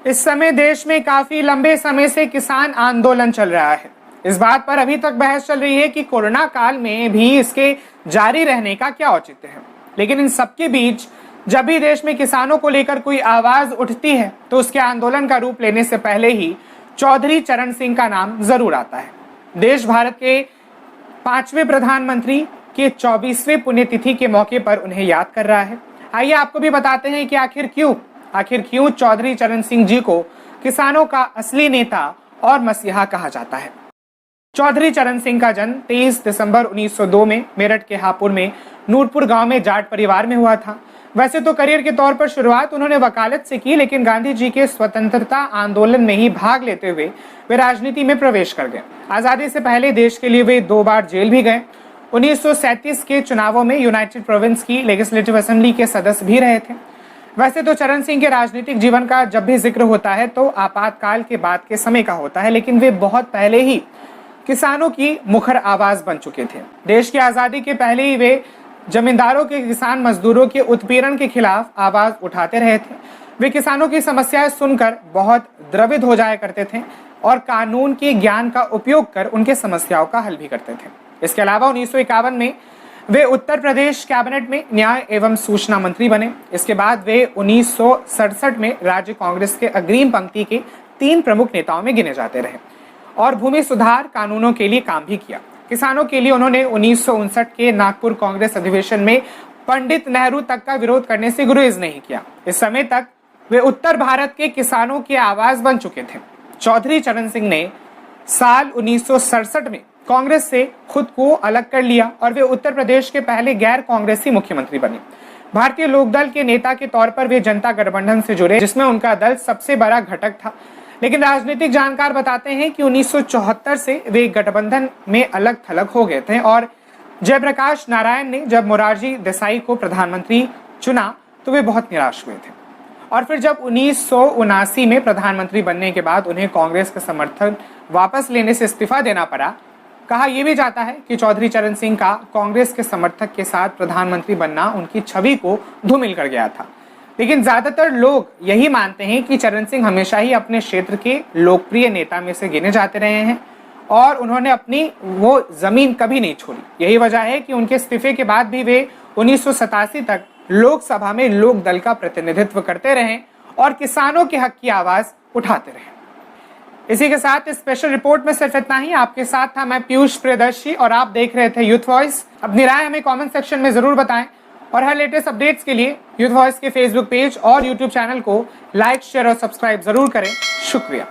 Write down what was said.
इस समय देश में काफी लंबे समय से किसान आंदोलन चल रहा है। इस बात पर अभी तक बहस चल रही है कि कोरोना काल में भी इसके जारी रहने का क्या औचित्य है। लेकिन इन सबके बीच जब भी देश में किसानों को लेकर कोई आवाज उठती है तो उसके आंदोलन का रूप लेने से पहले ही चौधरी चरण सिंह का नाम जरूर आता है। देश भारत के 5वें प्रधानमंत्री के 24वें पुण्यतिथि के मौके पर उन्हें याद कर रहा है। आइए आपको भी बताते हैं कि आखिर क्यों चौधरी चरण सिंह जी को किसानों का असली नेता और मसीहा कहा जाता है। चौधरी चरण सिंह का जन्म 23 दिसंबर 1902 में मेरठ के हापुड़ में नूरपुर गांव में जाट परिवार में हुआ था। वैसे तो करियर के तौर पर शुरुआत उन्होंने वकालत से की, लेकिन गांधी जी के स्वतंत्रता आंदोलन में ही भाग लेते हुए वे राजनीति में प्रवेश कर गए। आजादी से पहले देश के लिए वे 2 बार जेल भी गए। 1937 के चुनावों में यूनाइटेड प्रोविंस की लेजिस्लेटिव असेंबली के सदस्य भी रहे थे। वैसे तो चरण सिंह के राजनीतिक जीवन का जब भी जिक्र होता है तो आपातकाल के बाद के समय का होता है, लेकिन वे बहुत पहले ही किसानों की मुखर आवाज बन चुके थे। देश की आजादी के पहले ही वे जमींदारों के किसान मजदूरों के उत्पीड़न के खिलाफ आवाज उठाते रहे थे। वे किसानों की समस्याएं सुनकर बहुत द्रवित हो जाया करते थे और कानून के ज्ञान का उपयोग कर उनके समस्याओं का हल भी करते थे। इसके अलावा 1951 में वे उत्तर प्रदेश कैबिनेट में न्याय एवं सूचना मंत्री बने। इसके बाद वे 1967 में राज्य कांग्रेस के अग्रिम पंक्ति के 3 प्रमुख नेताओं में गिने जाते रहे और भूमि सुधार कानूनों के लिए काम भी किया। किसानों के लिए उन्होंने 1959 के नागपुर कांग्रेस अधिवेशन में पंडित नेहरू तक का विरोध करने से गुरेज नहीं किया। इस समय तक वे उत्तर भारत के किसानों की आवाज बन चुके थे। चौधरी चरण सिंह ने साल 1967 में कांग्रेस से खुद को अलग कर लिया और वे उत्तर प्रदेश के पहले गैर कांग्रेसी मुख्यमंत्री बने। भारतीय लोकदल के नेता के तौर पर वे जनता गठबंधन से जुड़े, जिसमें उनका दल सबसे बड़ा घटक था। लेकिन राजनीतिक जानकार बताते हैं कि 1974 से वे गठबंधन में अलग थलग हो गए थे और जयप्रकाश नारायण ने जब मोरारजी देसाई को प्रधानमंत्री चुना तो वे बहुत निराश हुए थे। और फिर जब 1979 में प्रधानमंत्री बनने के बाद उन्हें कांग्रेस का समर्थन वापस लेने से इस्तीफा देना पड़ा। कहा यह भी जाता है कि चौधरी चरण सिंह का कांग्रेस के समर्थक के साथ प्रधानमंत्री बनना उनकी छवि को धूमिल कर गया था। लेकिन ज्यादातर लोग यही मानते हैं कि चरण सिंह हमेशा ही अपने क्षेत्र के लोकप्रिय नेता में से गिने जाते रहे हैं और उन्होंने अपनी वो जमीन कभी नहीं छोड़ी। यही वजह है कि उनके इस्तीफे के बाद भी वे 1987 तक लोकसभा में लोक दल का प्रतिनिधित्व करते रहे और किसानों के हक की आवाज उठाते रहे। इसी के साथ इस स्पेशल रिपोर्ट में सिर्फ इतना ही। आपके साथ था मैं पीयूष प्रियदर्शी और आप देख रहे थे यूथ वॉइस। अपनी राय हमें कमेंट सेक्शन में जरूर बताएं और हर लेटेस्ट अपडेट्स के लिए यूथ वॉइस के फेसबुक पेज और यूट्यूब चैनल को लाइक, शेयर और सब्सक्राइब जरूर करें। शुक्रिया।